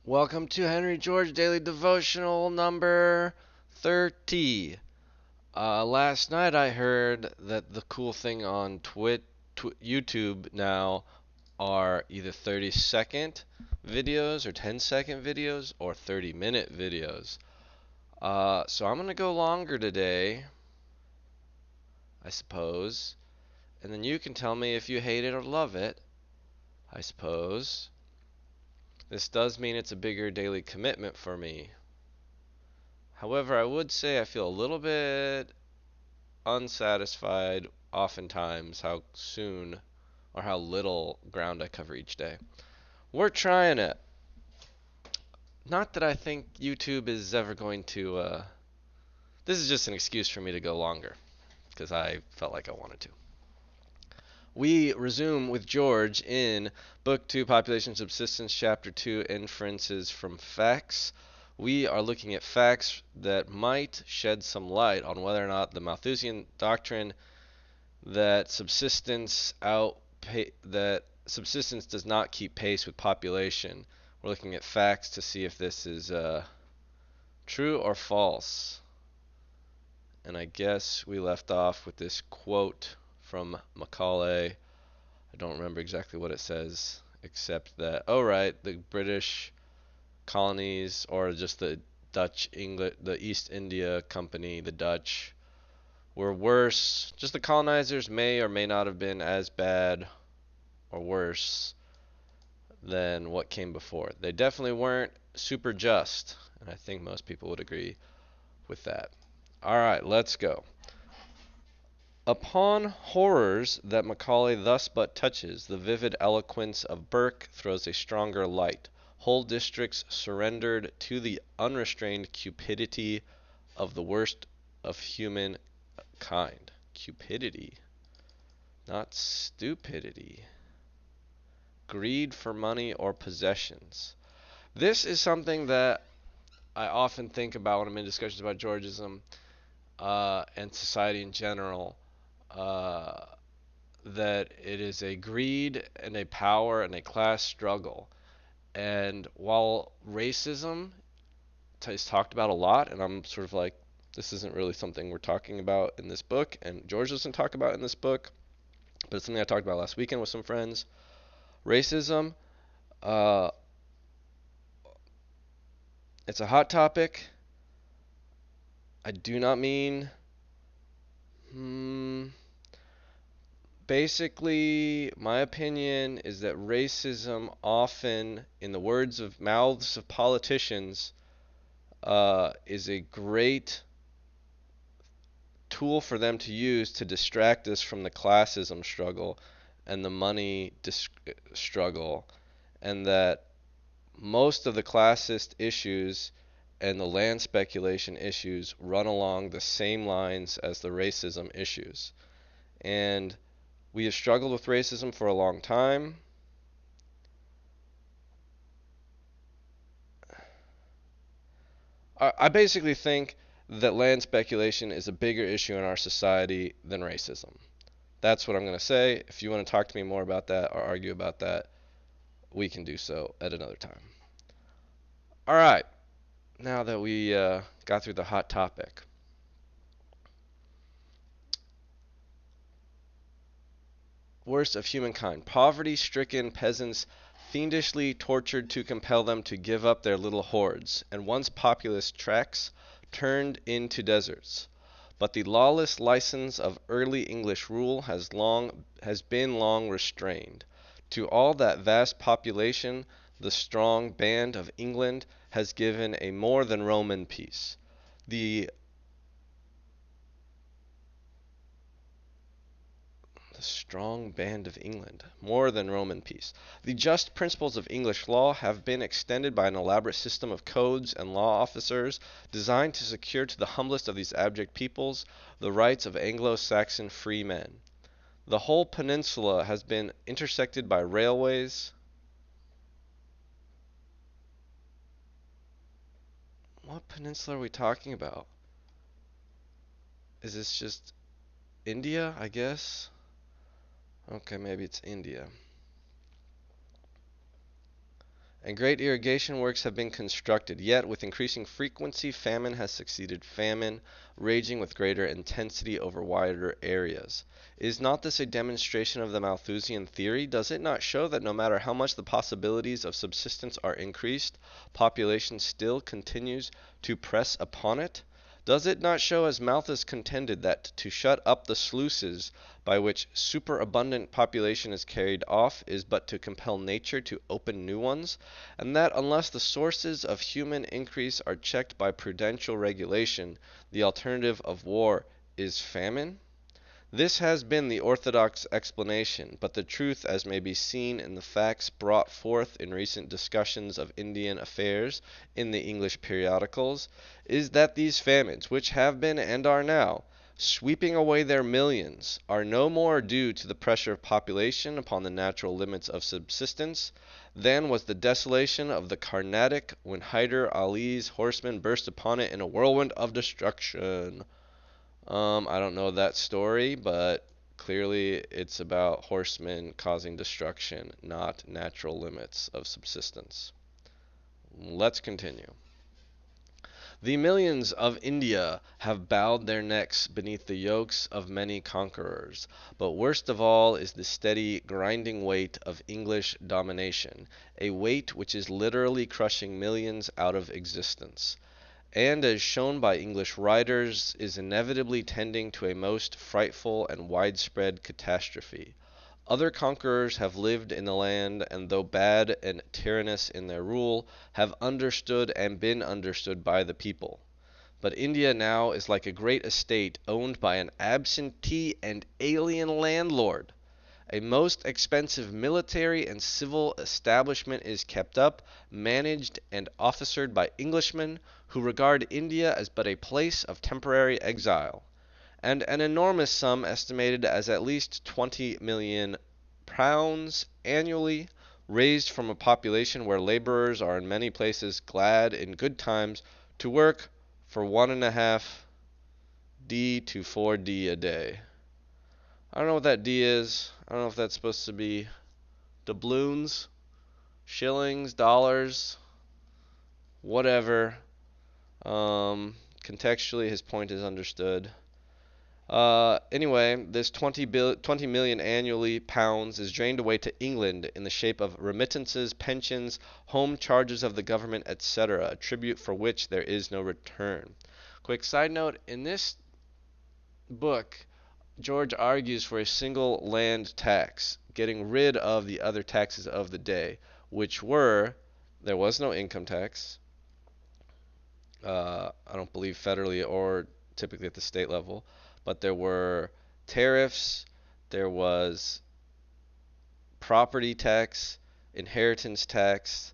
Welcome to Henry George Daily Devotional number 30. Last night I heard that the cool thing on YouTube now are either 30-second videos or 10-second videos or 30-minute videos. So I'm going to go longer today, I suppose. And then you can tell me if you hate it or love it, I suppose. This does mean it's a bigger daily commitment for me. However, I would say I feel a little bit unsatisfied oftentimes how soon or how little ground I cover each day. We're trying it. Not that I think YouTube is ever going to. This is just an excuse for me to go longer because I felt like I wanted to. We resume with George in Book 2, Population Subsistence, Chapter 2, Inferences from Facts. We are looking at facts that might shed some light on whether or not the Malthusian doctrine that subsistence does not keep pace with population. We're looking at facts to see if this is true or false. And I guess we left off with this quote from Macaulay. I don't remember exactly what it says, except that, oh right, the British colonies, or just the the East India Company, the Dutch, were worse. Just the colonizers may or may not have been as bad or worse than what came before. They definitely weren't super just, and I think most people would agree with that. All right, let's go. Upon horrors that Macaulay thus but touches, the vivid eloquence of Burke throws a stronger light. Whole districts surrendered to the unrestrained cupidity of the worst of human kind. Cupidity, not stupidity. Greed for money or possessions. This is something that I often think about when I'm in discussions about Georgism and society in general. Uh, that it is a greed and a power and a class struggle. And while racism is talked about a lot, and I'm sort of like, this isn't really something we're talking about in this book, and George doesn't talk about in this book, but it's something I talked about last weekend with some friends. Racism, uh, it's a hot topic. I do not mean. Basically, my opinion is that racism often, in the words of mouths of politicians, is a great tool for them to use to distract us from the classism struggle and the money struggle, and that most of the classist issues and the land speculation issues run along the same lines as the racism issues. And we have struggled with racism for a long time. I basically think that land speculation is a bigger issue in our society than racism. That's what I'm going to say. If you want to talk to me more about that or argue about that, we can do so at another time. All right, now that we got through the hot topic, worst of humankind. Poverty-stricken peasants fiendishly tortured to compel them to give up their little hordes, and once populous tracts turned into deserts. But the lawless license of early English rule has been long restrained. To all that vast population, the strong band of England has given a more than Roman peace. The strong band of England, more than Roman peace. The just principles of English law have been extended by an elaborate system of codes and law officers designed to secure to the humblest of these abject peoples the rights of Anglo-Saxon free men. The whole peninsula has been intersected by railways. What peninsula are we talking about? Is this just India, I guess? Okay, maybe it's India. and great irrigation works have been constructed. Yet, with increasing frequency, famine has succeeded famine, raging with greater intensity over wider areas. Is not this a demonstration of the Malthusian theory? Does it not show that no matter how much the possibilities of subsistence are increased, population still continues to press upon it? Does it not show, as Malthus contended, that to shut up the sluices by which superabundant population is carried off is but to compel nature to open new ones, and that unless the sources of human increase are checked by prudential regulation, the alternative of war is famine? This has been the orthodox explanation, but the truth, as may be seen in the facts brought forth in recent discussions of Indian affairs in the English periodicals, is that these famines, which have been and are now sweeping away their millions, are no more due to the pressure of population upon the natural limits of subsistence than was the desolation of the Carnatic when Hyder Ali's horsemen burst upon it in a whirlwind of destruction. I don't know that story, but clearly it's about horsemen causing destruction, not natural limits of subsistence. Let's continue. The millions of India have bowed their necks beneath the yokes of many conquerors, but worst of all is the steady, grinding weight of English domination, a weight which is literally crushing millions out of existence, and as shown by English writers, is inevitably tending to a most frightful and widespread catastrophe. Other conquerors have lived in the land, and though bad and tyrannous in their rule, have understood and been understood by the people. But India now is like a great estate owned by an absentee and alien landlord. A most expensive military and civil establishment is kept up, managed, and officered by Englishmen who regard India as but a place of temporary exile, and an enormous sum estimated as at least £20,000,000 annually, raised from a population where laborers are in many places glad in good times to work for 1.5 D to 4 D a day. I don't know what that D is. I don't know if that's supposed to be doubloons, shillings, dollars, whatever. Contextually, his point is understood. Anyway, this 20 million annually pounds is drained away to England in the shape of remittances, pensions, home charges of the government, etc., a tribute for which there is no return. Quick side note, in this book, George argues for a single land tax, getting rid of the other taxes of the day, which were, there was no income tax, I don't believe federally or typically at the state level, but there were tariffs, there was property tax, inheritance tax,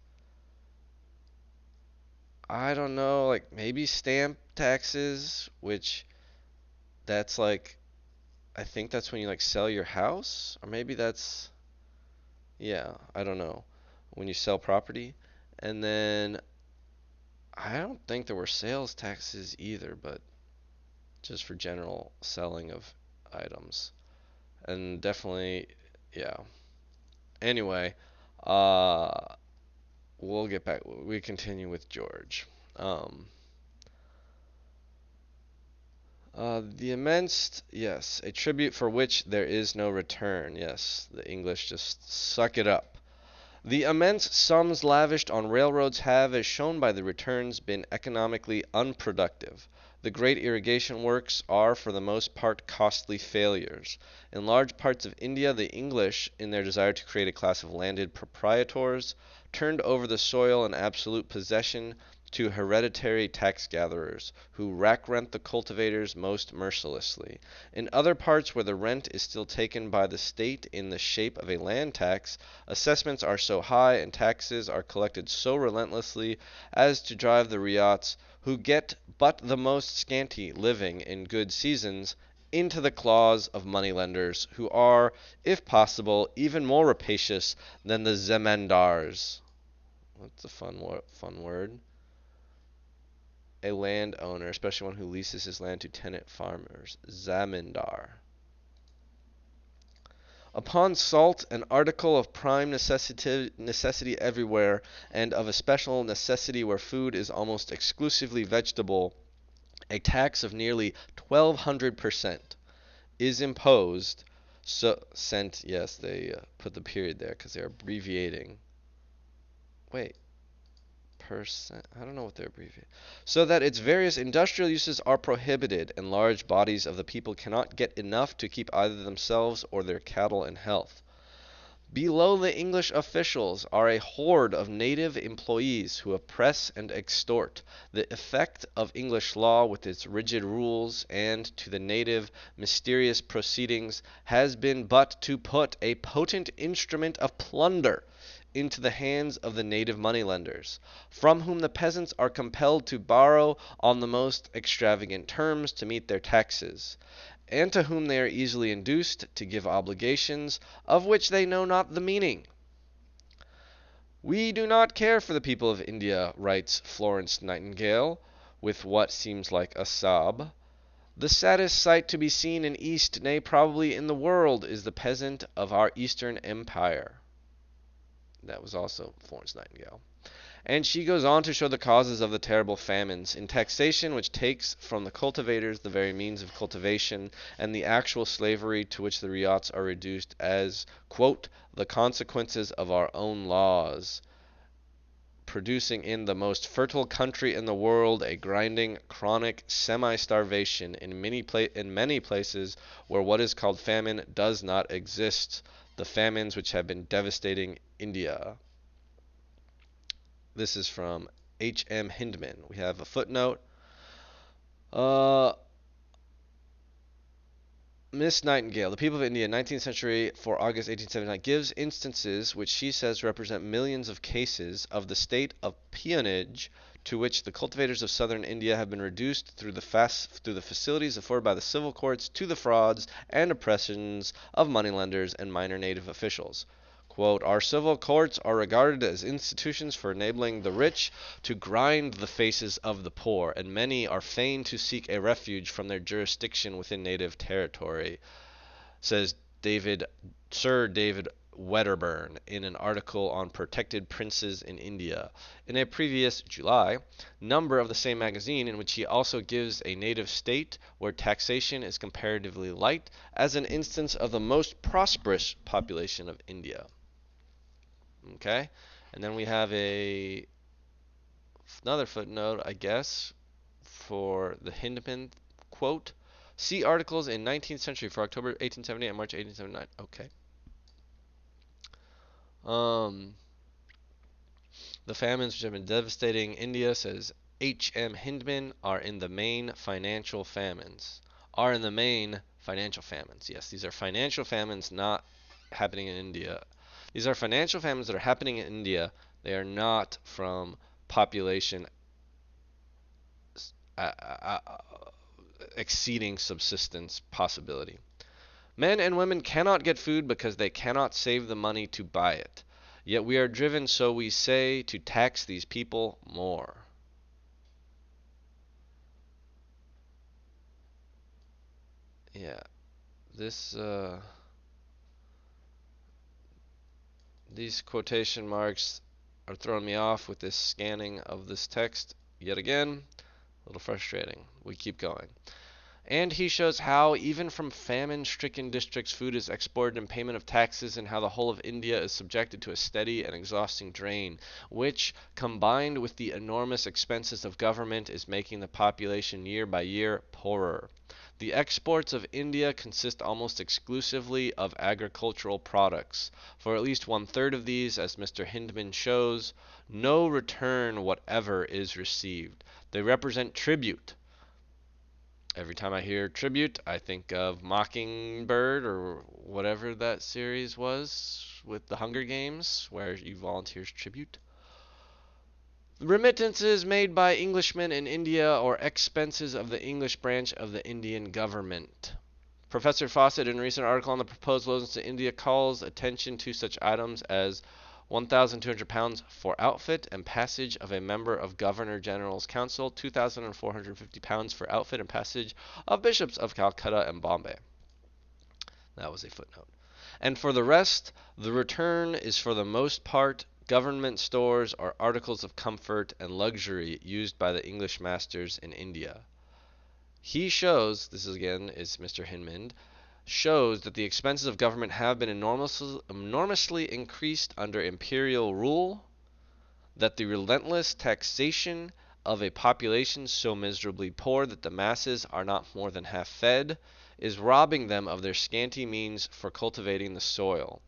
I don't know, like maybe stamp taxes, which that's like, I think that's when you like sell your house, or maybe that's, yeah, I don't know, when you sell property. And then I don't think there were sales taxes either, but just for general selling of items. And definitely, yeah. Anyway, uh, we'll get back. We continue with George. Um, the immense, yes, a tribute for which there is no return. Yes, the English just suck it up. The immense sums lavished on railroads have, as shown by the returns, been economically unproductive. The great irrigation works are for the most part costly failures. In large parts of India, the English, in their desire to create a class of landed proprietors, turned over the soil in absolute possession to hereditary tax gatherers, who rack rent the cultivators most mercilessly. In other parts where the rent is still taken by the state in the shape of a land tax, assessments are so high and taxes are collected so relentlessly as to drive the ryots, who get but the most scanty living in good seasons, into the claws of moneylenders, who are, if possible, even more rapacious than the zemindars. That's a fun word. A landowner, especially one who leases his land to tenant farmers. Zamindar. Upon salt, an article of prime necessity everywhere, and of especial necessity where food is almost exclusively vegetable, a tax of nearly 1,200% is imposed. So, cent, yes, they put the period there because they're abbreviating. Wait, percent? I don't know what they're abbreviating. So that its various industrial uses are prohibited, and large bodies of the people cannot get enough to keep either themselves or their cattle in health. Below the English officials are a horde of native employees who oppress and extort. The effect of English law with its rigid rules and, to the native, mysterious proceedings has been but to put a potent instrument of plunder into the hands of the native moneylenders, from whom the peasants are compelled to borrow on the most extravagant terms to meet their taxes, and to whom they are easily induced to give obligations of which they know not the meaning. "We do not care for the people of India," writes Florence Nightingale, with what seems like a sob. "The saddest sight to be seen in East, nay, probably in the world, is the peasant of our Eastern Empire." That was also Florence Nightingale. And she goes on to show the causes of the terrible famines in taxation, which takes from the cultivators the very means of cultivation, and the actual slavery to which the ryots are reduced as, quote, "the consequences of our own laws, producing in the most fertile country in the world a grinding, chronic semi-starvation in many places where what is called famine does not exist, the famines which have been devastating India." This is from H.M. Hindman. We have a footnote. Uh, Miss Nightingale, The People of India, 19th Century for August 1879, gives instances which she says represent millions of cases of the state of peonage to which the cultivators of southern India have been reduced through the facilities afforded by the civil courts to the frauds and oppressions of moneylenders and minor native officials. Quote, "Our civil courts are regarded as institutions for enabling the rich to grind the faces of the poor, and many are fain to seek a refuge from their jurisdiction within native territory," says Sir David Wedderburn in an article on protected princes in India in a previous July number of the same magazine, in which he also gives a native state where taxation is comparatively light as an instance of the most prosperous population of India. Okay, and then we have another footnote, I guess, for the Hindman quote. "See articles in 19th Century for October 1878 and March 1879." Okay. The famines which have been devastating India, says H.M. Hindman, are in the main financial famines. Yes, these are financial famines not happening in India. These are financial famines that are happening in India. They are not from population uh, uh, uh, exceeding subsistence possibility. "Men and women cannot get food because they cannot save the money to buy it. Yet we are driven, so we say, to tax these people more." Yeah, this these quotation marks are throwing me off with this scanning of this text yet again. A little frustrating. We keep going. And he shows how, even from famine-stricken districts, food is exported in payment of taxes, and how the whole of India is subjected to a steady and exhausting drain, which, combined with the enormous expenses of government, is making the population year by year poorer. The exports of India consist almost exclusively of agricultural products. For at least one-third of these, as Mr. Hindman shows, no return whatever is received. They represent tribute. Every time I hear tribute, I think of Mockingbird or whatever that series was with the Hunger Games, where you volunteers tribute. Remittances made by Englishmen in India, or expenses of the English branch of the Indian government. Professor Fawcett, in a recent article on the proposed loans to India, calls attention to such items as £1,200 for outfit and passage of a member of Governor General's Council, £2,450 for outfit and passage of bishops of Calcutta and Bombay. That was a footnote. And for the rest, the return is for the most part government stores or articles of comfort and luxury used by the English masters in India. He shows, this is again is Mr. Hinman, shows that the expenses of government have been enormously increased under imperial rule, that the relentless taxation of a population so miserably poor that the masses are not more than half fed is robbing them of their scanty means for cultivating the soil,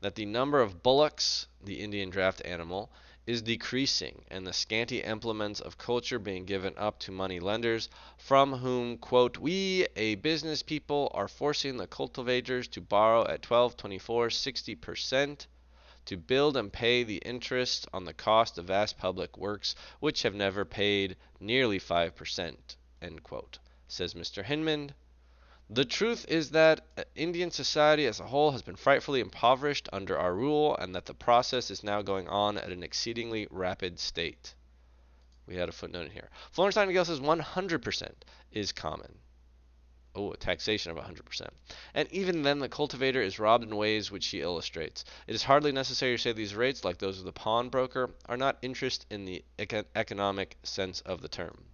that the number of bullocks, the Indian draft animal, is decreasing, and the scanty implements of culture being given up to money lenders, from whom, quote, we, a business people, are forcing the cultivators to borrow at 12, 24, 60% to build and pay the interest on the cost of vast public works which have never paid nearly 5%, end quote, says Mr. Hinman. The truth is that Indian society as a whole has been frightfully impoverished under our rule, and that the process is now going on at an exceedingly rapid state. We had a footnote in here. Florence Nightingale says 100% is common. Oh, a taxation of 100%. And even then, the cultivator is robbed in ways which she illustrates. It is hardly necessary to say these rates, like those of the pawnbroker, are not interest in the economic sense of the term.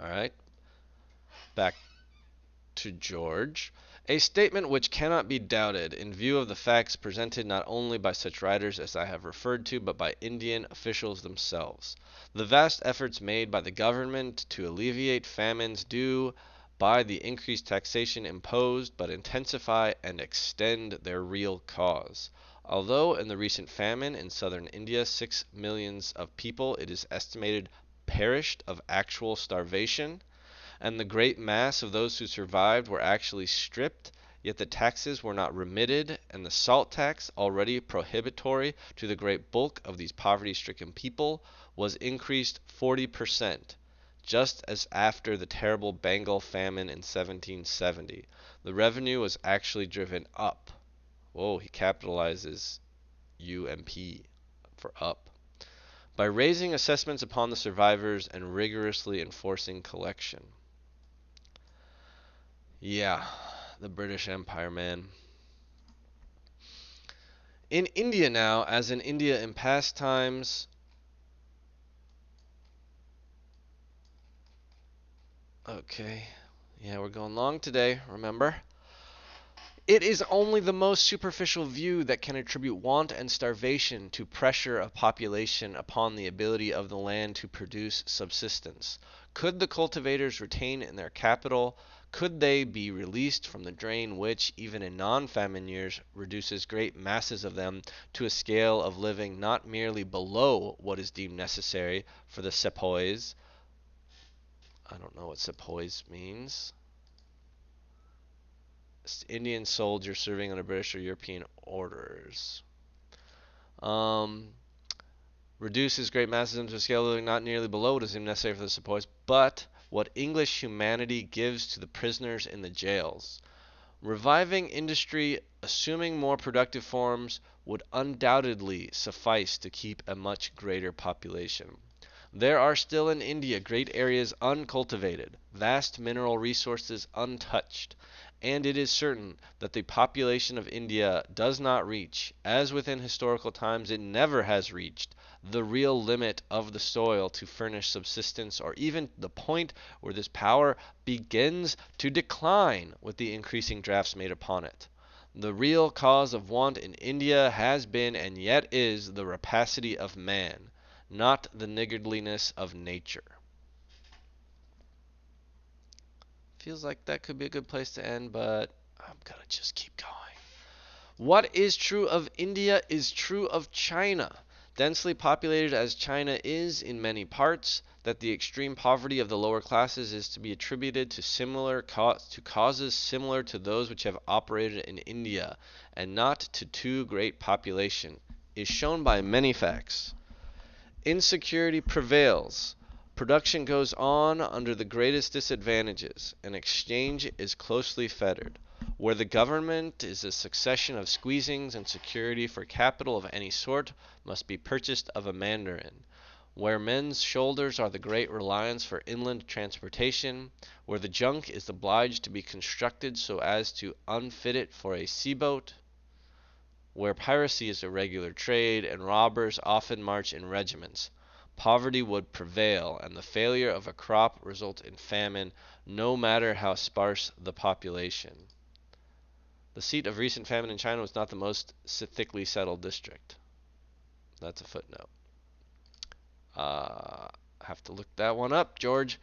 All right, back to George. A statement which cannot be doubted in view of the facts presented not only by such writers as I have referred to, but by Indian officials themselves. The vast efforts made by the government to alleviate famines do by the increased taxation imposed but intensify and extend their real cause. Although in the recent famine in southern India 6 millions of people, it is estimated, perished of actual starvation, and the great mass of those who survived were actually stripped, yet the taxes were not remitted, and the salt tax, already prohibitory to the great bulk of these poverty-stricken people, was increased 40%, just as after the terrible Bengal famine in 1770. The revenue was actually driven up. Whoa, he capitalizes UMP for up. By raising assessments upon the survivors and rigorously enforcing collection. Yeah, the British Empire, man. In India now, as in India in past times, okay, yeah, we're going long today, remember? It is only the most superficial view that can attribute want and starvation to pressure of population upon the ability of the land to produce subsistence. Could the cultivators retain in their capital, could they be released from the drain which, even in non-famine years, reduces great masses of them to a scale of living not merely below what is deemed necessary for the sepoys? I don't know what sepoys means. Indian soldier serving under British or European orders. Reduces great masses into a scale living not nearly below what is deemed necessary for the sepoys, but what English humanity gives to the prisoners in the jails. Reviving industry, assuming more productive forms, would undoubtedly suffice to keep a much greater population. There are still in India great areas uncultivated, vast mineral resources untouched, and it is certain that the population of India does not reach, as within historical times it never has reached, the real limit of the soil to furnish subsistence, or even the point where this power begins to decline with the increasing drafts made upon it. The real cause of want in India has been and yet is the rapacity of man, not the niggardliness of nature. Feels like that could be a good place to end, but I'm gonna just keep going. What is true of India is true of China. Densely populated as China is in many parts, that the extreme poverty of the lower classes is to be attributed to causes similar to those which have operated in India, and not to too great population, is shown by many facts. Insecurity prevails. Production goes on under the greatest disadvantages, and exchange is closely fettered. Where the government is a succession of squeezings, and security for capital of any sort must be purchased of a mandarin. Where men's shoulders are the great reliance for inland transportation, where the junk is obliged to be constructed so as to unfit it for a seaboat, where piracy is a regular trade and robbers often march in regiments, poverty would prevail and the failure of a crop result in famine, no matter how sparse the population. The seat of recent famine in China was not the most thickly settled district. That's a footnote. Have to look that one up, George.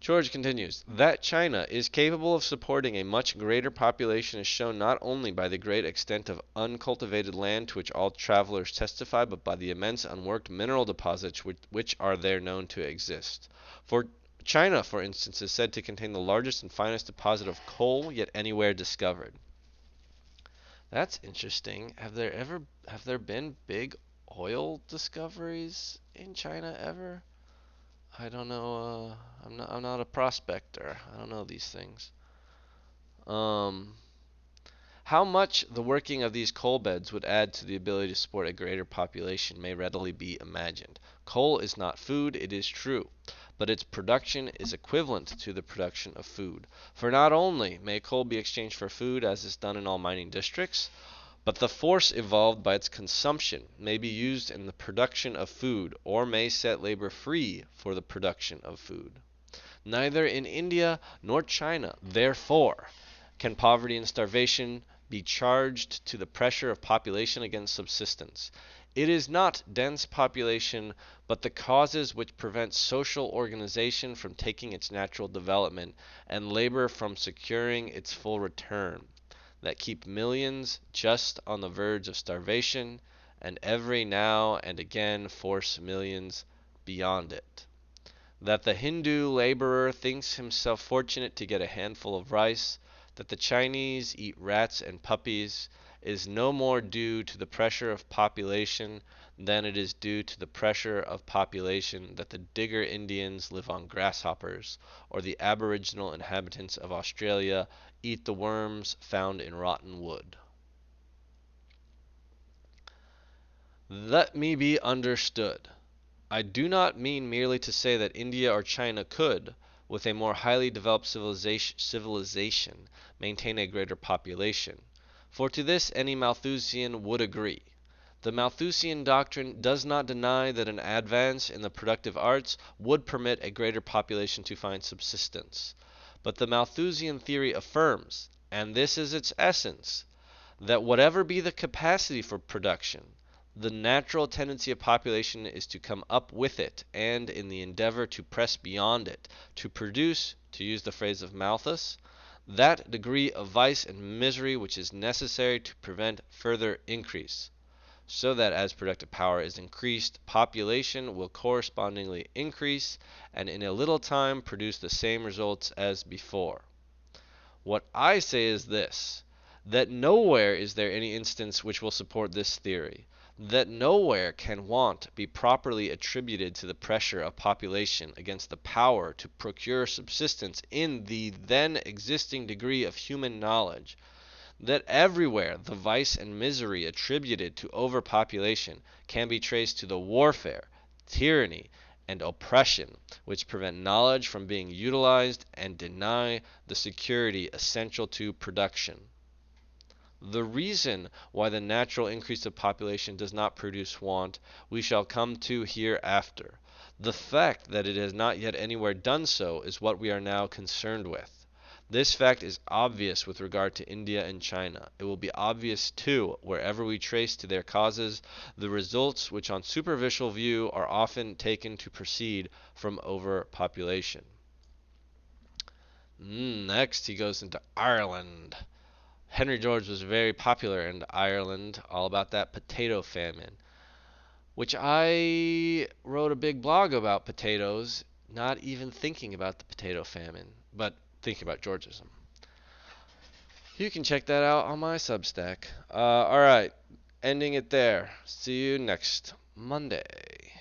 George continues, that China is capable of supporting a much greater population is shown not only by the great extent of uncultivated land to which all travelers testify, but by the immense unworked mineral deposits which are there known to exist. For China, for instance, is said to contain the largest and finest deposit of coal yet anywhere discovered. That's interesting. Have there been big oil discoveries in China ever? I don't know. I'm not a prospector. I don't know these things. Um, how much the working of these coal beds would add to the ability to support a greater population may readily be imagined. Coal is not food, it is true, but its production is equivalent to the production of food. For not only may coal be exchanged for food, as is done in all mining districts, but the force evolved by its consumption may be used in the production of food, or may set labor free for the production of food. Neither in India nor China, therefore, can poverty and starvation be charged to the pressure of population against subsistence. It is not dense population, but the causes which prevent social organization from taking its natural development, and labor from securing its full return, that keep millions just on the verge of starvation, and every now and again force millions beyond it. That the Hindu laborer thinks himself fortunate to get a handful of rice, that the Chinese eat rats and puppies, is no more due to the pressure of population than it is due to the pressure of population that the Digger Indians live on grasshoppers, or the aboriginal inhabitants of Australia eat the worms found in rotten wood. Let me be understood. I do not mean merely to say that India or China could, with a more highly developed civilization, maintain a greater population, for to this any Malthusian would agree. The Malthusian doctrine does not deny that an advance in the productive arts would permit a greater population to find subsistence. But the Malthusian theory affirms, and this is its essence, that whatever be the capacity for production, the natural tendency of population is to come up with it, and in the endeavor to press beyond it, to produce, to use the phrase of Malthus, that degree of vice and misery which is necessary to prevent further increase, so that as productive power is increased, population will correspondingly increase, and in a little time produce the same results as before. What I say is this, that nowhere is there any instance which will support this theory, that nowhere can want be properly attributed to the pressure of population against the power to procure subsistence in the then existing degree of human knowledge, that everywhere the vice and misery attributed to overpopulation can be traced to the warfare, tyranny, and oppression which prevent knowledge from being utilized and deny the security essential to production. The reason why the natural increase of population does not produce want we shall come to hereafter. The fact that it has not yet anywhere done so is what we are now concerned with. This fact is obvious with regard to India and China. It will be obvious, too, wherever we trace to their causes the results which on superficial view are often taken to proceed from overpopulation. Next, he goes into Ireland. Henry George was very popular in Ireland, all about that potato famine, which I wrote a big blog about potatoes, not even thinking about the potato famine, but thinking about Georgism. You can check that out on my Substack. Alright, ending it there. See you next Monday.